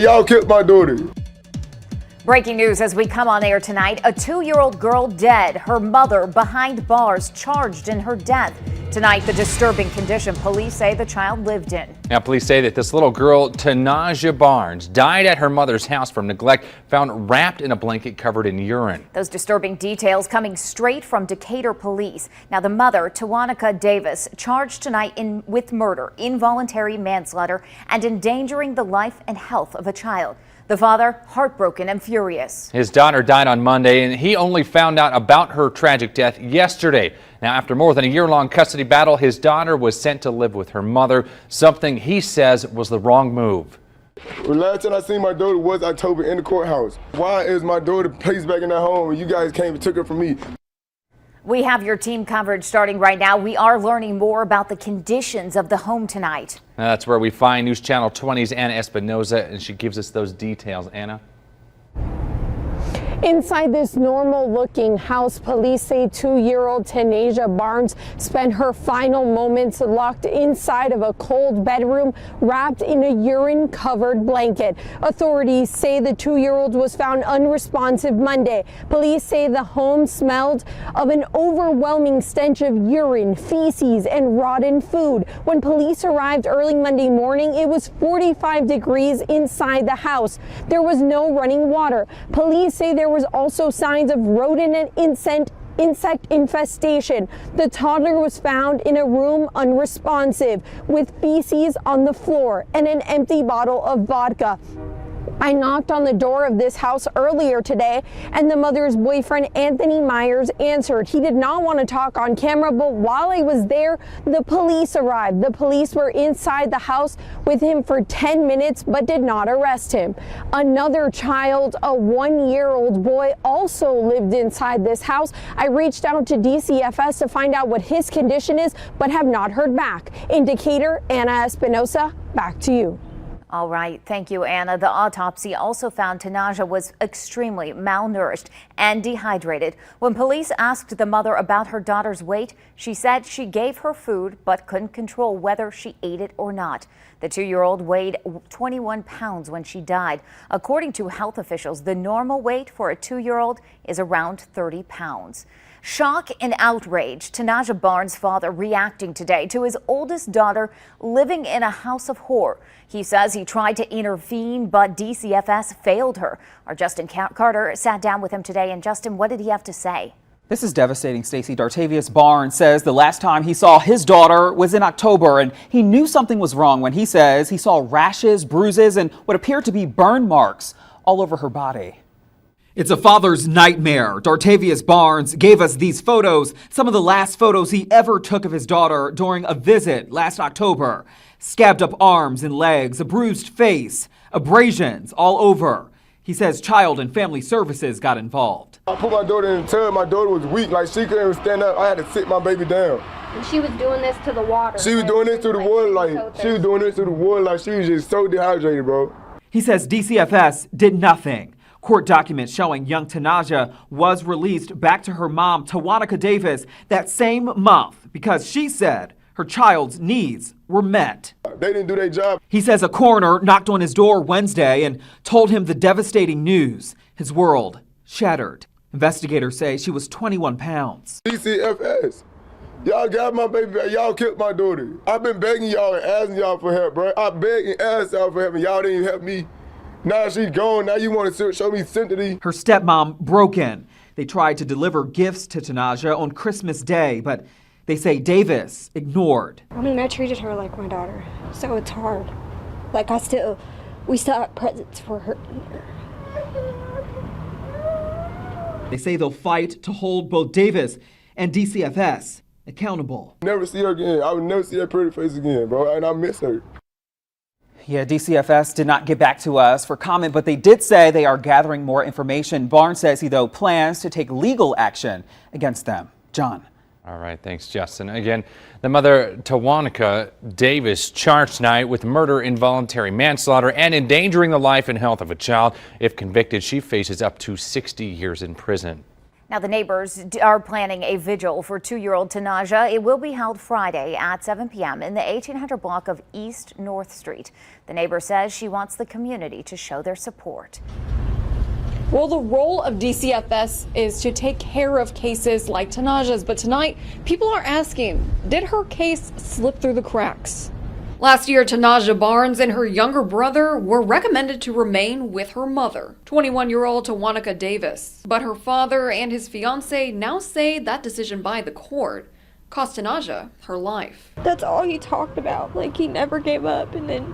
Y'all killed my daughter. Breaking news as we come on air tonight. A 2-year-old girl dead. Her mother behind bars, charged in her death. Tonight, the disturbing condition police say the child lived in. Now, police say that this little girl, Tanaja Barnes, died at her mother's house from neglect, found wrapped in a blanket covered in urine. Those disturbing details coming straight from Decatur police. Now, the mother, Tawanica Davis, charged tonight with murder, involuntary manslaughter, and endangering the life and health of a child. The father, heartbroken and furious. His daughter died on Monday, and he only found out about her tragic death yesterday. Now, after more than a year-long custody battle, his daughter was sent to live with her mother, something he says was the wrong move. The last time I seen my daughter was October in the courthouse. Why is my daughter placed back in that home and you guys came and took her from me? We have your team coverage starting right now. We are learning more about the conditions of the home tonight. That's where we find News Channel 20's Anna Espinoza, and she gives us those details. Anna? Inside this normal-looking house, police say 2-year-old Tanaja Barnes spent her final moments locked inside of a cold bedroom, wrapped in a urine-covered blanket. Authorities say the 2-year-old was found unresponsive Monday. Police say the home smelled of an overwhelming stench of urine, feces, and rotten food. When police arrived early Monday morning, it was 45 degrees inside the house. There was no running water. Police say there was also signs of rodent and insect infestation. The toddler was found in a room unresponsive with feces on the floor and an empty bottle of vodka. I knocked on the door of this house earlier today, and the mother's boyfriend, Anthony Meyers, answered. He did not want to talk on camera, but while I was there, the police arrived. The police were inside the house with him for 10 minutes, but did not arrest him. Another child, a 1-year-old boy, also lived inside this house. I reached out to DCFS to find out what his condition is, but have not heard back. In Decatur, Anna Espinoza, back to you. All right. Thank you, Anna. The autopsy also found Tanaja was extremely malnourished and dehydrated. When police asked the mother about her daughter's weight, she said she gave her food but couldn't control whether she ate it or not. The 2-year-old weighed 21 pounds when she died. According to health officials, the normal weight for a 2-year-old is around 30 pounds. Shock and outrage. Tanaja Barnes' father reacting today to his oldest daughter living in a house of horror. He says he tried to intervene, but DCFS failed her. Our Justin Carter sat down with him today. And Justin, what did he have to say? This is devastating, Stacey. Dartavius Barnes says the last time he saw his daughter was in October, and he knew something was wrong when he says he saw rashes, bruises, and what appeared to be burn marks all over her body. It's a father's nightmare. Dartavius Barnes gave us these photos, some of the last photos he ever took of his daughter during a visit last October. Scabbed up arms and legs, a bruised face, abrasions all over. He says Child and Family Services got involved. I put my daughter in the tub. My daughter was weak, like she couldn't even stand up. I had to sit my baby down. And she was doing this to the water. She was doing this to the water, like she was doing this to the water, like she was just so dehydrated, bro. He says DCFS did nothing. Court documents showing young Tanaja was released back to her mom, Tawanica Davis, that same month because she said her child's needs were met. They didn't do their job. He says a coroner knocked on his door Wednesday and told him the devastating news. His world shattered. Investigators say she was 21 pounds. DCFS, y'all got my baby back. Y'all killed my daughter. I've been begging y'all and asking y'all for help, bro. I begged and asked y'all for help, and y'all didn't even help me. Now she's gone. Now you want to show me sympathy. Her stepmom broken. They tried to deliver gifts to Tanaja on Christmas Day, but they say Davis ignored. I mean, I treated her like my daughter, so it's hard. Like we still have presents for her. They say they'll fight to hold both Davis and DCFS accountable. Never see her again. I would never see her pretty face again, bro, and I miss her. Yeah, DCFS did not get back to us for comment, but they did say they are gathering more information. Barnes says he, though, plans to take legal action against them. John. All right, thanks, Justin. Again, the mother, Tawanica Davis, charged tonight with murder, involuntary manslaughter, and endangering the life and health of a child. If convicted, she faces up to 60 years in prison. Now, the neighbors are planning a vigil for 2-year-old Tanaja. It will be held Friday at 7 p.m. in the 1800 block of East North Street. The neighbor says she wants the community to show their support. Well, the role of DCFS is to take care of cases like Tanaja's, but tonight people are asking, did her case slip through the cracks? Last year, Tanaja Barnes and her younger brother were recommended to remain with her mother, 21-year-old Tawanica Davis. But her father and his fiance now say that decision by the court cost Tanaja her life. That's all he talked about. Like, he never gave up, and then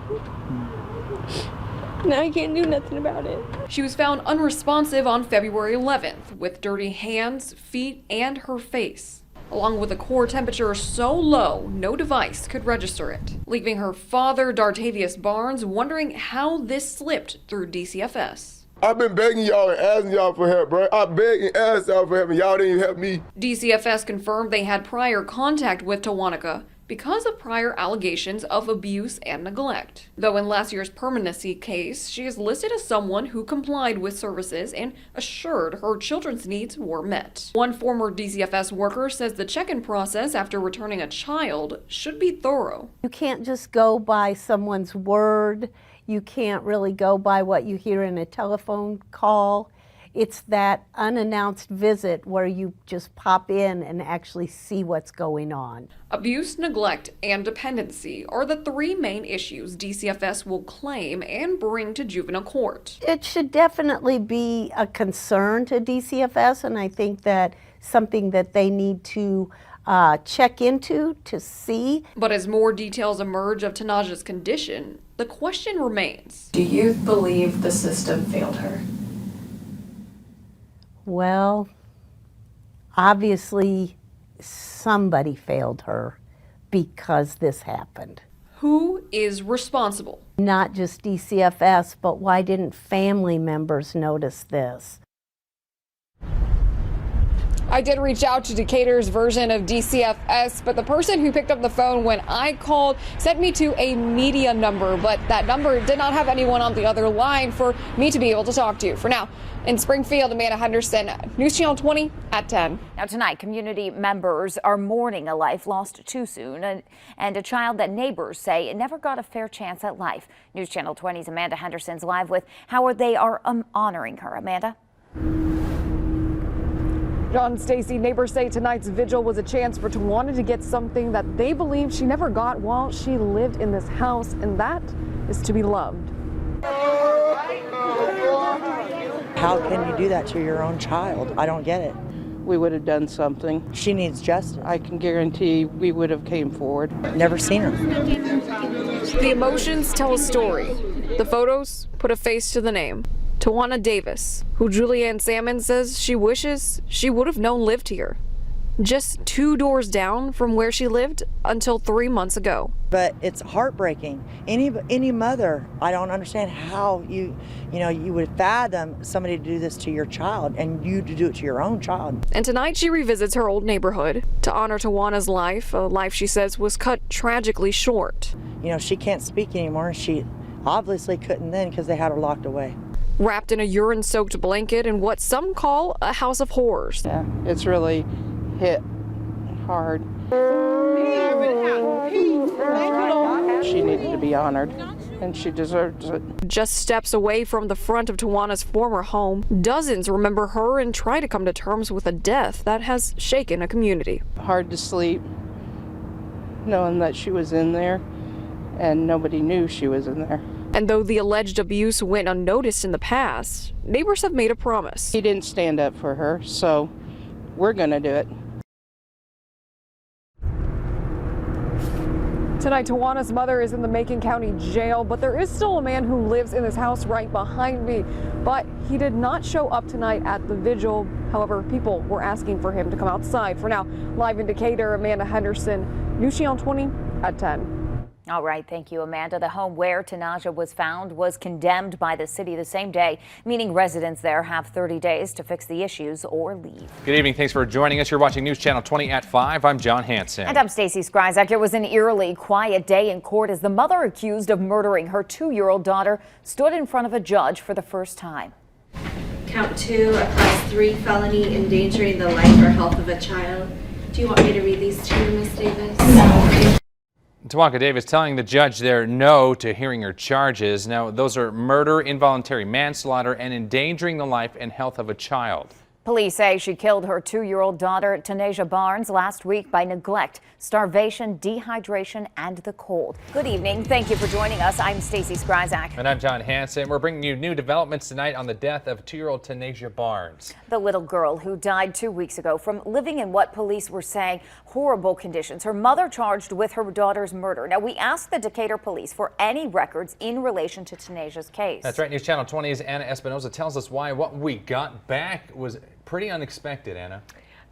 now he can't do nothing about it. She was found unresponsive on February 11th with dirty hands, feet, and her face, along with a core temperature so low no device could register it, leaving her father, Dartavius Barnes, wondering how this slipped through DCFS. I've been begging y'all and asking y'all for help, bro. I begged and asked y'all for help, and y'all didn't even help me. DCFS confirmed they had prior contact with Tawanica because of prior allegations of abuse and neglect. Though in last year's permanency case, she is listed as someone who complied with services and assured her children's needs were met. One former DCFS worker says the check-in process after returning a child should be thorough. You can't just go by someone's word. You can't really go by what you hear in a telephone call. It's that unannounced visit where you just pop in and actually see what's going on. Abuse, neglect, and dependency are the three main issues DCFS will claim and bring to juvenile court. It should definitely be a concern to DCFS, and I think that something that they need to check into to see. But as more details emerge of Tanaja's condition, the question remains. Do you believe the system failed her? Well, obviously somebody failed her because this happened. Who is responsible? Not just DCFS, but why didn't family members notice this? I did reach out to Decatur's version of DCFS, but the person who picked up the phone when I called sent me to a media number, but that number did not have anyone on the other line for me to be able to talk to. For now, in Springfield, Amanda Henderson, News Channel 20 at 10. Now tonight, community members are mourning a life lost too soon and a child that neighbors say never got a fair chance at life. News Channel 20's Amanda Henderson's live with how they are honoring her. Amanda? John Stacy, neighbors say tonight's vigil was a chance for Tawana to get something that they believe she never got while she lived in this house, and that is to be loved. How can you do that to your own child? I don't get it. We would have done something. She needs justice. I can guarantee we would have came forward. Never seen her. The emotions tell a story. The photos put a face to the name. Tawana Davis, who Julianne Salmon says she wishes she would have known lived here. Just 2 doors down from where she lived until 3 months ago. But it's heartbreaking. Any mother, I don't understand how you would fathom somebody to do this to your child and you to do it to your own child. And tonight she revisits her old neighborhood to honor Tawana's life, a life she says was cut tragically short. She can't speak anymore. She obviously couldn't then because they had her locked away. Wrapped in a urine-soaked blanket in what some call a house of horrors. Yeah, it's really hit hard. She needed to be honored, and she deserves it. Just steps away from the front of Tawana's former home, dozens remember her and try to come to terms with a death that has shaken a community. Hard to sleep, knowing that she was in there, and nobody knew she was in there. And though the alleged abuse went unnoticed in the past, neighbors have made a promise. He didn't stand up for her, so we're gonna do it. Tonight, Tawana's mother is in the Macon County Jail, but there is still a man who lives in this house right behind me. But he did not show up tonight at the vigil. However, people were asking for him to come outside. For now, live in Decatur, Amanda Henderson, News Channel 20 at 10. All right, thank you, Amanda. The home where Tanaja was found was condemned by the city the same day, meaning residents there have 30 days to fix the issues or leave. Good evening. Thanks for joining us. You're watching News Channel 20 at 5. I'm John Hansen. And I'm Stacey Skryzak. It was an eerily quiet day in court as the mother accused of murdering her 2-year-old daughter stood in front of a judge for the first time. Count 2 across 3 felony endangering the life or health of a child. Do you want me to read these to you, Ms. Davis? No. Tawanka Davis telling the judge there no to hearing her charges. Now, those are murder, involuntary manslaughter, and endangering the life and health of a child. Police say she killed her 2-year-old daughter, Tanasia Barnes, last week by neglect, starvation, dehydration, and the cold. Good evening. Thank you for joining us. I'm Stacey Skryzak. And I'm John Hansen. We're bringing you new developments tonight on the death of 2-year-old Tanasia Barnes. The little girl who died 2 weeks ago from living in what police were saying horrible conditions. Her mother charged with her daughter's murder. Now, we asked the Decatur police for any records in relation to Tanasia's case. That's right. News Channel 20's Anna Espinosa tells us why what we got back was pretty unexpected, Anna.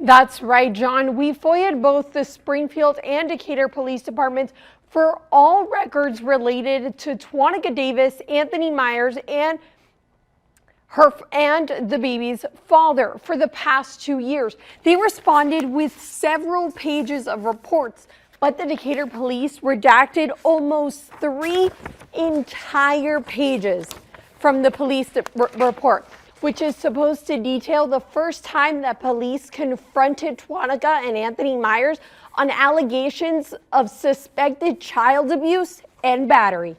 That's right, John. We FOIA'd both the Springfield and Decatur Police Departments for all records related to Tawanka Davis, Anthony Meyers, and the baby's father for the past 2 years. They responded with several pages of reports, but the Decatur police redacted almost 3 entire pages from the police report, which is supposed to detail the first time that police confronted Tawanka and Anthony Meyers on allegations of suspected child abuse and battery.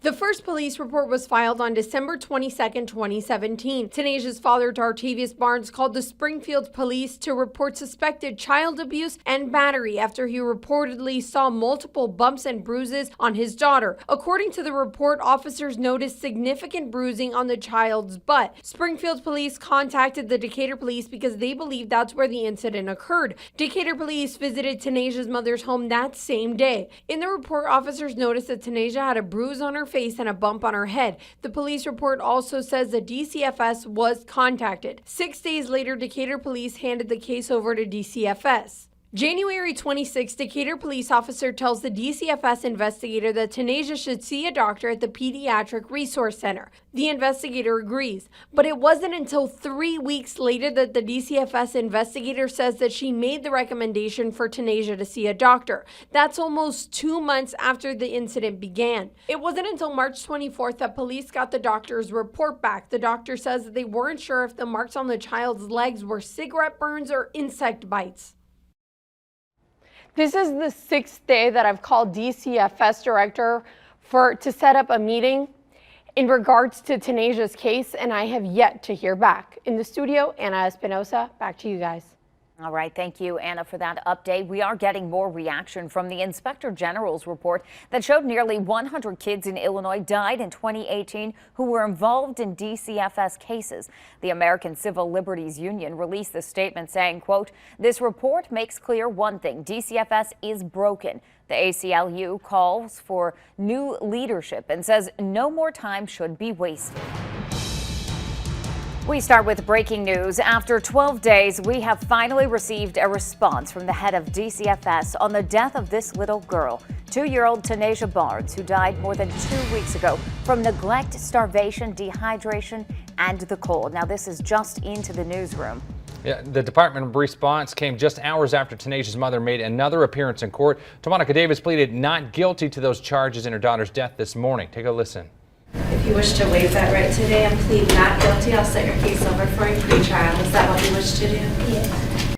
The first police report was filed on December 22, 2017. Tanasia's father, Dartavius Barnes, called the Springfield police to report suspected child abuse and battery after he reportedly saw multiple bumps and bruises on his daughter. According to the report, officers noticed significant bruising on the child's butt. Springfield police contacted the Decatur police because they believed that's where the incident occurred. Decatur police visited Tanasia's mother's home that same day. In the report, officers noticed that Tanasia had a bruise on her face and a bump on her head. The police report also says the DCFS was contacted. 6 days later, Decatur police handed the case over to DCFS. January 26, Decatur police officer tells the DCFS investigator that Tanasia should see a doctor at the Pediatric Resource Center. The investigator agrees, but it wasn't until 3 weeks later that the DCFS investigator says that she made the recommendation for Tanasia to see a doctor. That's almost 2 months after the incident began. It wasn't until March 24th that police got the doctor's report back. The doctor says that they weren't sure if the marks on the child's legs were cigarette burns or insect bites. This is the 6th day that I've called DCFS director to set up a meeting in regards to Tanasia's case, and I have yet to hear back. In the studio, Anna Espinosa, back to you guys. All right, thank you, Anna, for that update. We are getting more reaction from the Inspector General's report that showed nearly 100 kids in Illinois died in 2018 who were involved in DCFS cases. The American Civil Liberties Union released the statement saying, quote, "This report makes clear one thing, DCFS is broken." The ACLU calls for new leadership and says no more time should be wasted. We start with breaking news. After 12 days, we have finally received a response from the head of DCFS on the death of this little girl, 2-year-old Tanasia Barnes, who died more than 2 weeks ago from neglect, starvation, dehydration, and the cold. Now, this is just into the newsroom. Yeah, the department response came just hours after Tanasia's mother made another appearance in court. Tawanka Davis pleaded not guilty to those charges in her daughter's death this morning. Take a listen. If you wish to waive that right today and plead not guilty, I'll set your case over for a pretrial. Is that what you wish to do? Yes.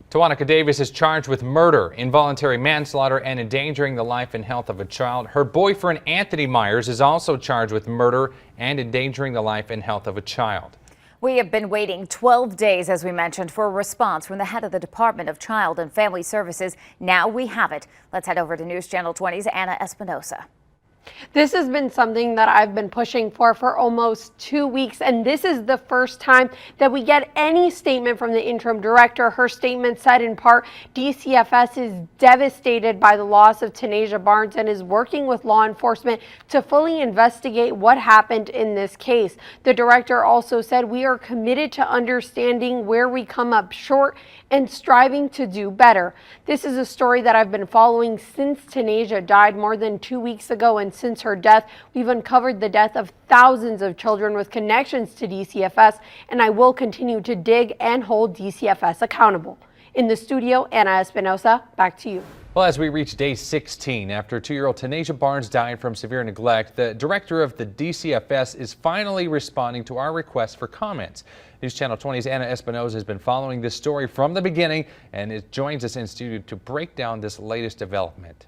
Tawanka Davis is charged with murder, involuntary manslaughter, and endangering the life and health of a child. Her boyfriend, Anthony Meyers, is also charged with murder and endangering the life and health of a child. We have been waiting 12 days, as we mentioned, for a response from the head of the Department of Child and Family Services. Now we have it. Let's head over to News Channel 20's Anna Espinosa. This has been something that I've been pushing for almost 2 weeks, and this is the first time that we get any statement from the interim director. Her statement said in part, DCFS is devastated by the loss of Tanasia Barnes and is working with law enforcement to fully investigate what happened in this case. The director also said, we are committed to understanding where we come up short and striving to do better. This is a story that I've been following since Tanasia died more than 2 weeks ago, and since her death, we've uncovered the death of thousands of children with connections to DCFS, and I will continue to dig and hold DCFS accountable. In the studio, Anna Espinosa, back to you. Well, as we reach day 16 after 2-year-old Tanasia Barnes died from severe neglect, the director of the DCFS is finally responding to our request for comments. News Channel 20's Anna Espinosa has been following this story from the beginning and it joins us in studio to break down this latest development.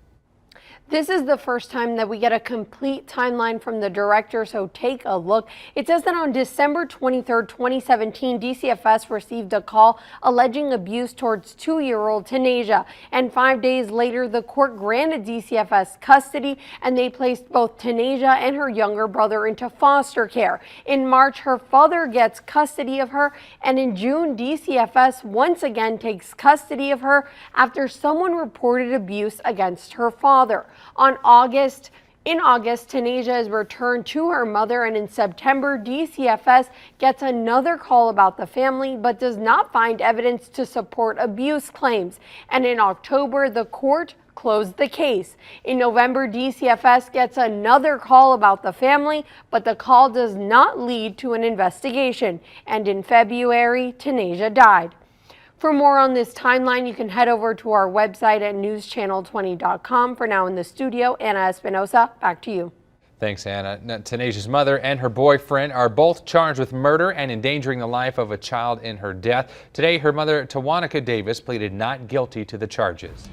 This is the first time that we get a complete timeline from the director, so take a look. It says that on December 23rd, 2017, DCFS received a call alleging abuse towards 2-year-old Tanasia, and 5 days later, the court granted DCFS custody, and they placed both Tanasia and her younger brother into foster care. In March, her father gets custody of her, and in June, DCFS once again takes custody of her after someone reported abuse against her father. In August, Tanasia is returned to her mother, and in September, DCFS gets another call about the family but does not find evidence to support abuse claims. And in October, the court closed the case. In November, DCFS gets another call about the family, but the call does not lead to an investigation. And in February, Tanasia died. For more on this timeline, you can head over to our website at newschannel20.com. For now, in the studio, Anna Espinosa, back to you. Thanks, Anna. Now, Tanasia's mother and her boyfriend are both charged with murder and endangering the life of a child in her death. Today, her mother, Tawanica Davis, pleaded not guilty to the charges.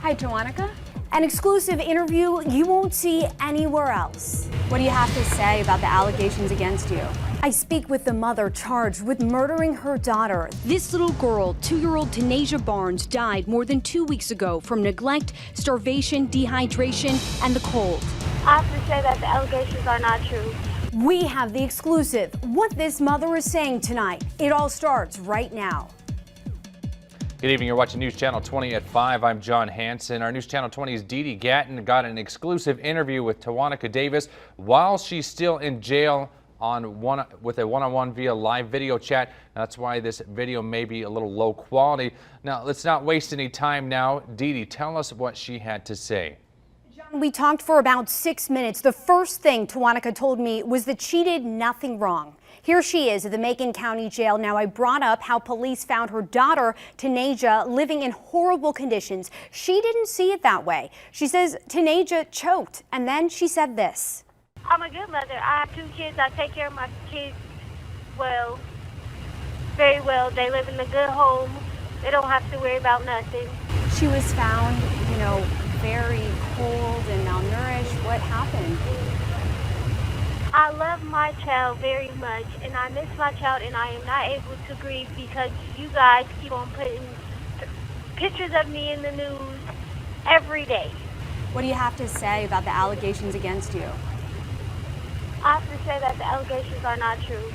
Hi, Tawanica. An exclusive interview you won't see anywhere else. What do you have to say about the allegations against you? I speak with the mother charged with murdering her daughter. This little girl, 2-year-old Tanasia Barnes, died more than 2 weeks ago from neglect, starvation, dehydration, and the cold. I have to say that the allegations are not true. We have the exclusive, what this mother is saying tonight. It all starts right now. Good evening. You're watching News Channel 20 at 5. I'm John Hansen. Our News Channel 20's Dee Dee Gatton got an exclusive interview with Tawanica Davis while she's still in jail with a one-on-one via live video chat. That's why this video may be a little low quality. Now, let's not waste any time now. Dee Dee, tell us what she had to say. We talked for about 6 minutes. The first thing Tawanica told me was that she did nothing wrong. Here she is at the Macon County Jail. Now, I brought up how police found her daughter, Tanasia, living in horrible conditions. She didn't see it that way. She says Tanasia choked, and then she said this. I'm a good mother. I have 2 kids. I take care of my kids well, very well. They live in a good home. They don't have to worry about nothing. She was found, very cold and malnourished. What happened? I love my child very much, and I miss my child, and I am not able to grieve because you guys keep on putting pictures of me in the news every day. What do you have to say about the allegations against you? I have to say that the allegations are not true.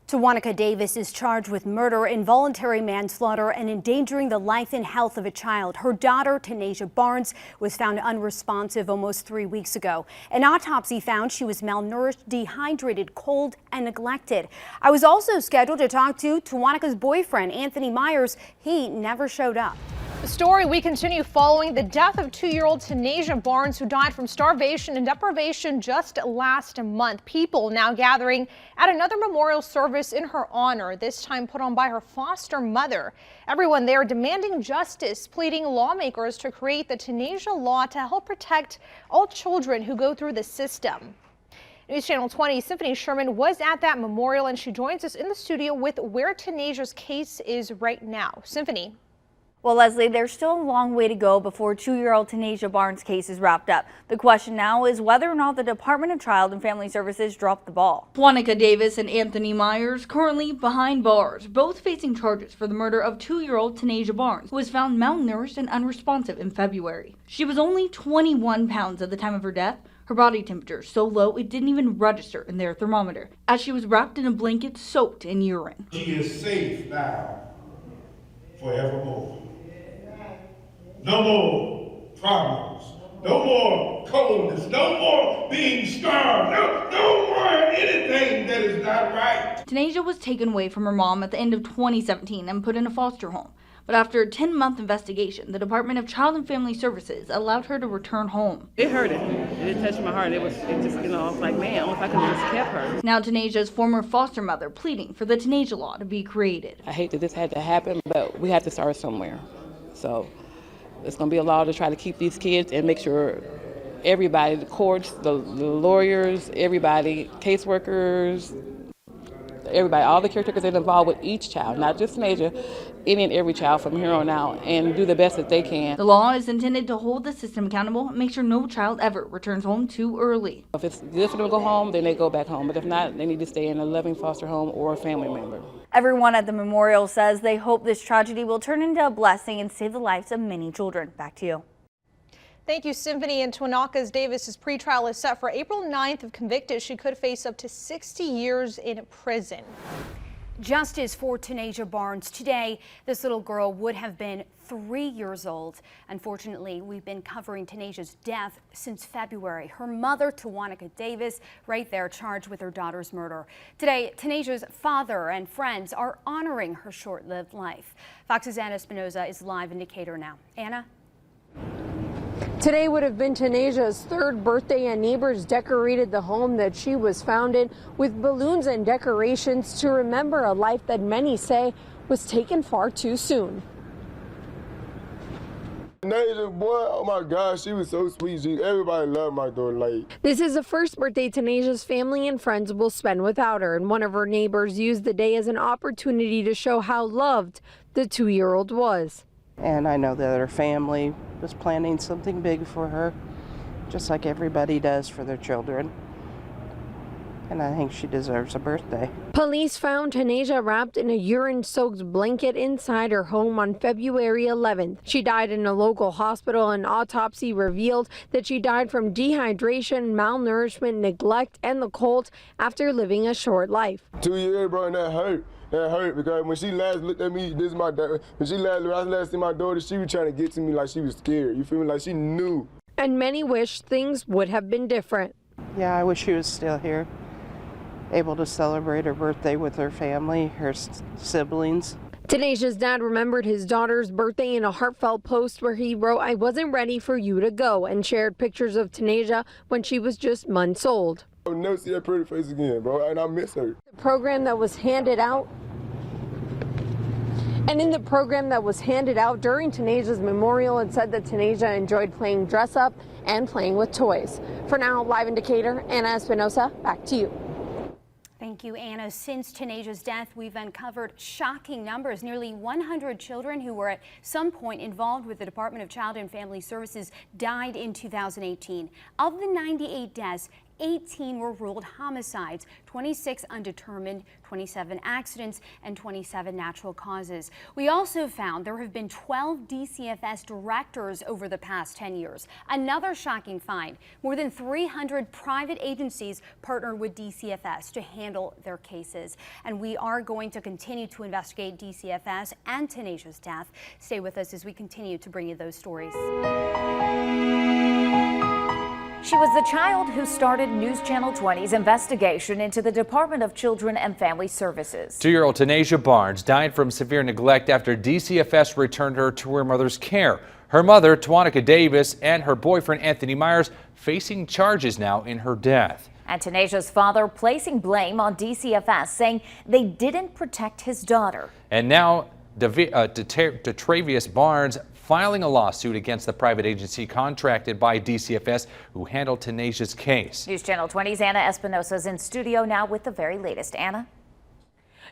Tawanica Davis is charged with murder, involuntary manslaughter, and endangering the life and health of a child. Her daughter, Tanasia Barnes, was found unresponsive almost 3 weeks ago. An autopsy found she was malnourished, dehydrated, cold, and neglected. I was also scheduled to talk to Tawanica's boyfriend, Anthony Meyers. He never showed up. The story we continue following the death of 2-year-old Tanasia Barnes, who died from starvation and deprivation just last month. People now gathering at another memorial service in her honor, this time put on by her foster mother. Everyone there demanding justice, pleading lawmakers to create the Tanasia law to help protect all children who go through the system. News Channel 20's Symphony Sherman was at that memorial, and she joins us in the studio with where Tanasia's case is right now. Symphony. Well, Leslie, there's still a long way to go before 2-year-old Tanasia Barnes' case is wrapped up. The question now is whether or not the Department of Child and Family Services dropped the ball. Tawanica Davis and Anthony Meyers currently behind bars, both facing charges for the murder of 2-year-old Tanasia Barnes, who was found malnourished and unresponsive in February. She was only 21 pounds at the time of her death. Her body temperature so low it didn't even register in their thermometer, as she was wrapped in a blanket soaked in urine. She is safe now, forevermore. No more problems, no more coldness, no more being starved, no more anything that is not right. Tanasia was taken away from her mom at the end of 2017 and put in a foster home. But after a 10-month investigation, the Department of Child and Family Services allowed her to return home. It hurted. It touched my heart. It just, I was like, man, if I could have just kept her. Now Tanasia's former foster mother pleading for the Tanasia law to be created. I hate that this had to happen, but we had to start somewhere. So it's going to be a law to try to keep these kids and make sure everybody, the courts, the lawyers, everybody, caseworkers, everybody, all the caretakers that are involved with each child, not just Tanasia, any and every child from here on out, and do the best that they can. The law is intended to hold the system accountable and make sure no child ever returns home too early. If it's good for them to go home, then they go back home. But if not, they need to stay in a loving foster home or a family member. Everyone at the memorial says they hope this tragedy will turn into a blessing and save the lives of many children. Back to you. Thank you, Symphony. And Twinaka's Davis's pretrial is set for April 9th. If convicted, she could face up to 60 years in prison. Justice for Tanasia Barnes. Today, this little girl would have been 3 years old. Unfortunately, we've been covering Tanasia's death since February. Her mother, Tawanica Davis, right there charged with her daughter's murder. Today, Tanasia's father and friends are honoring her short-lived life. Fox's Anna Espinosa is live in Decatur now. Anna? Today would have been Tanasia's third birthday, and neighbors decorated the home that she was found in with balloons and decorations to remember a life that many say was taken far too soon. Tanasia, boy, oh my gosh, she was so sweet. Everybody loved my daughter. This is the first birthday Tanasia's family and friends will spend without her, and one of her neighbors used the day as an opportunity to show how loved the 2-year-old was. And I know that her family was planning something big for her, just like everybody does for their children. And I think she deserves a birthday. Police found Tanasia wrapped in a urine-soaked blanket inside her home on February 11th. She died in a local hospital. An autopsy revealed that she died from dehydration, malnourishment, neglect, and the cold after living a short life. 2 years, bro, and that hurt. That hurt because when she last looked at me, this is my dad. When I last seen my daughter, she was trying to get to me like she was scared. You feel me? Like she knew. And many wish things would have been different. Yeah, I wish she was still here, able to celebrate her birthday with her family, her siblings. Tanasia's dad remembered his daughter's birthday in a heartfelt post where he wrote, "I wasn't ready for you to go," and shared pictures of Tanasia when she was just months old. I'll never see that pretty face again, bro, and I miss her. The program that was handed out in the program that was handed out during Tanasia's memorial, it said that Tanasia enjoyed playing dress up and playing with toys. For now, live in Decatur, Anna Espinosa, back to you. Thank you, Anna. Since Tanasia's death, we've uncovered shocking numbers. Nearly 100 children who were at some point involved with the Department of Child and Family Services died in 2018. Of the 98 deaths, 18 were ruled homicides, 26 undetermined, 27 accidents, and 27 natural causes. We also found there have been 12 DCFS directors over the past 10 years. Another shocking find, more than 300 private agencies partnered with DCFS to handle their cases. And we are going to continue to investigate DCFS and Tanasia's death. Stay with us as we continue to bring you those stories. She was the child who started News Channel 20's investigation into the Department of Children and Family Services. 2-year-old Tanasia Barnes died from severe neglect after DCFS returned her to her mother's care. Her mother, Tawanica Davis, and her boyfriend, Anthony Meyers, facing charges now in her death. And Tanasia's father placing blame on DCFS, saying they didn't protect his daughter. And now, Detravius Barnes filing a lawsuit against the private agency contracted by DCFS who handled Tanasia's case. News Channel 20's Anna Espinosa is in studio now with the very latest. Anna?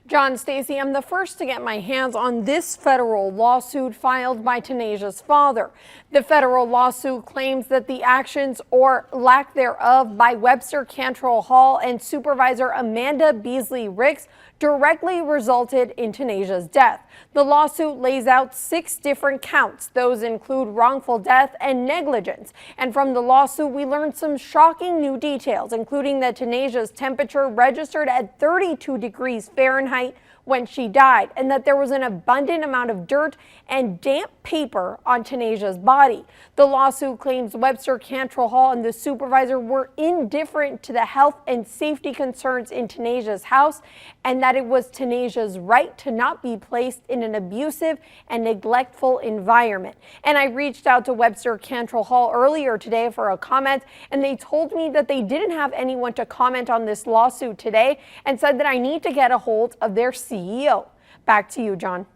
John, Stacy, I'm the first to get my hands on this federal lawsuit filed by Tanasia's father. The federal lawsuit claims that the actions or lack thereof by Webster Cantrell Hall and Supervisor Amanda Beasley Ricks directly resulted in Tanasia's death. The lawsuit lays out 6 different counts. Those include wrongful death and negligence. And from the lawsuit, we learned some shocking new details, including that Tanasia's temperature registered at 32 degrees Fahrenheit when she died, and that there was an abundant amount of dirt and damp paper on Tanaja's body. The lawsuit claims Webster Cantrell Hall and the supervisor were indifferent to the health and safety concerns in Tanaja's house, and that it was Tanaja's right to not be placed in an abusive and neglectful environment. And I reached out to Webster Cantrell Hall earlier today for a comment, and they told me that they didn't have anyone to comment on this lawsuit today and said that I need to get a hold of their CEO. Back to you, John.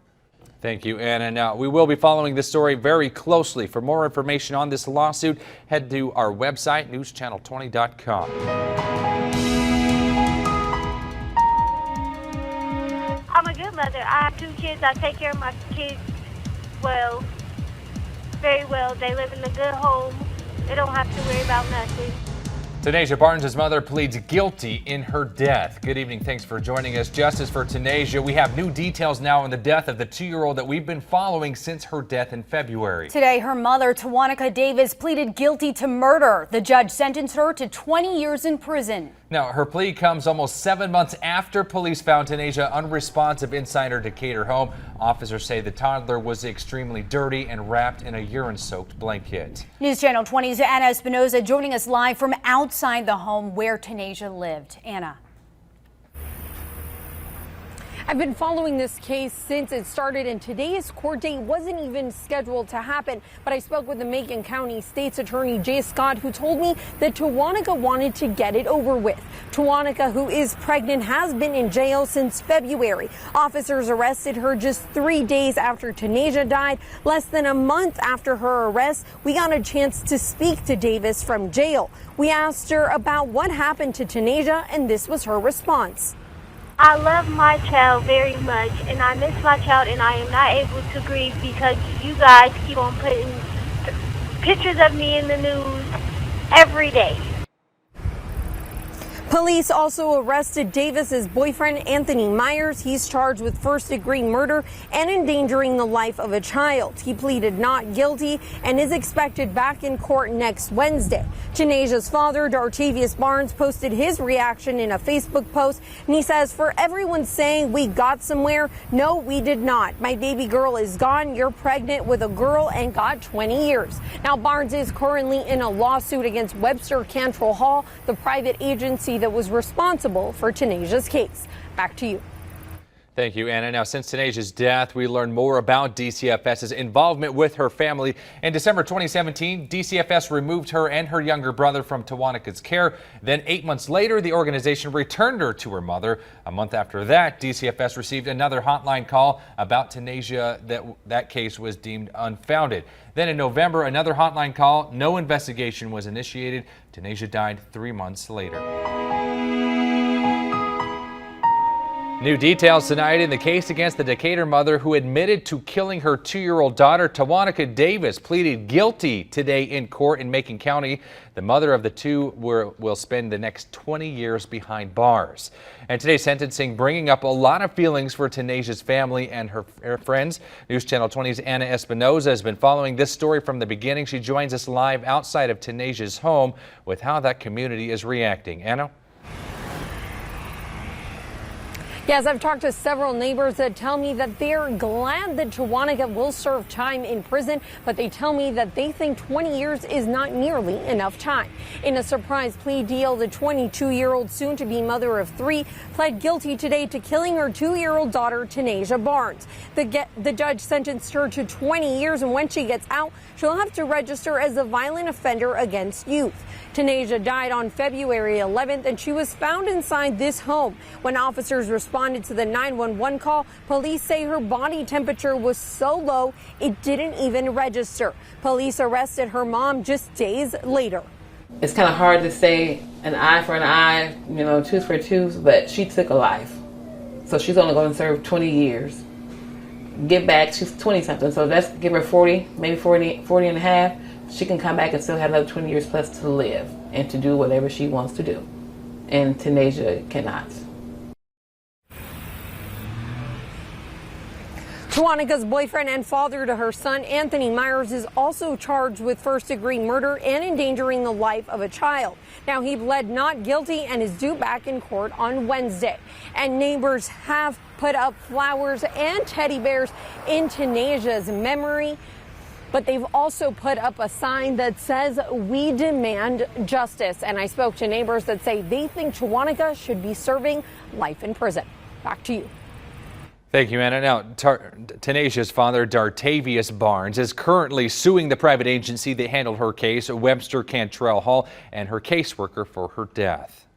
Thank you, Anna. Now, we will be following this story very closely. For more information on this lawsuit, head to our website, newschannel20.com. I'm a good mother. I have 2 kids. I take care of my kids well, very well. They live in a good home. They don't have to worry about nothing. Tanaja Barnes' mother pleads guilty in her death. Good evening. Thanks for joining us. Justice for Tanaja. We have new details now on the death of the 2-year-old that we've been following since her death in February. Today, her mother, Tawanica Davis, pleaded guilty to murder. The judge sentenced her to 20 years in prison. Now, her plea comes almost 7 months after police found Tanaja unresponsive inside her Decatur home. Officers say the toddler was extremely dirty and wrapped in a urine-soaked blanket. News Channel 20's Anna Espinoza joining us live from outside the home where Tanaja lived. Anna. I've been following this case since it started, and today's court date wasn't even scheduled to happen. But I spoke with the Macon County State's Attorney Jay Scott, who told me that Tawanica wanted to get it over with. Tawanica, who is pregnant, has been in jail since February. Officers arrested her just 3 days after Tanaja died. Less than a month after her arrest, we got a chance to speak to Davis from jail. We asked her about what happened to Tanaja, and this was her response. I love my child very much, and I miss my child, and I am not able to grieve because you guys keep on putting pictures of me in the news every day. Police also arrested Davis's boyfriend, Anthony Meyers. He's charged with first-degree murder and endangering the life of a child. He pleaded not guilty and is expected back in court next Wednesday. Tanaja's father, Dartavius Barnes, posted his reaction in a Facebook post, and he says, "For everyone saying we got somewhere, no, we did not. My baby girl is gone. You're pregnant with a girl and got 20 years. Now, Barnes is currently in a lawsuit against Webster Cantrell Hall, the private agency that was responsible for Tanaja's case. Back to you. Thank you, Anna. Now, since Tanaja's death, we learned more about DCFS's involvement with her family. In December 2017, DCFS removed her and her younger brother from Tawanica's care. Then 8 months later, the organization returned her to her mother. A month after that, DCFS received another hotline call about Tanaja. That case was deemed unfounded. Then in November, another hotline call. No investigation was initiated. Tanaja died 3 months later. New details tonight in the case against the Decatur mother who admitted to killing her 2-year-old daughter. Tawanica Davis pleaded guilty today in court in Macon County. The mother of the two will spend the next 20 years behind bars. And today's sentencing bringing up a lot of feelings for Tanaja's family and her friends. News Channel 20's Anna Espinoza has been following this story from the beginning. She joins us live outside of Tanaja's home with how that community is reacting. Anna? Yes, I've talked to several neighbors that tell me that they're glad that Tawanica will serve time in prison, but they tell me that they think 20 years is not nearly enough time. In a surprise plea deal, the 22-year-old soon-to-be mother of 3 pled guilty today to killing her 2-year-old daughter, Tanaja Barnes. The judge sentenced her to 20 years, and when she gets out, she'll have to register as a violent offender against youth. Tanaja died on February 11th, and she was found inside this home. When officers responded to the 911 call, police say her body temperature was so low it didn't even register. Police arrested her mom just days later. It's kind of hard to say an eye for an eye, tooth for a tooth, but she took a life. So she's only going to serve 20 years. Get back, she's 20-something, so let's give her 40, maybe 40 and a half. She can come back and still have another 20 years plus to live and to do whatever she wants to do. And Tanaja cannot. Tawanica's boyfriend and father to her son, Anthony Meyers, is also charged with first-degree murder and endangering the life of a child. Now, he pled not guilty and is due back in court on Wednesday. And neighbors have put up flowers and teddy bears in Tanasia's memory. But they've also put up a sign that says, "We demand justice." And I spoke to neighbors that say they think Tawanica should be serving life in prison. Back to you. Thank you, Anna. Now, Tanasia's father, Dartavius Barnes, is currently suing the private agency that handled her case, Webster Cantrell Hall, and her caseworker for her death.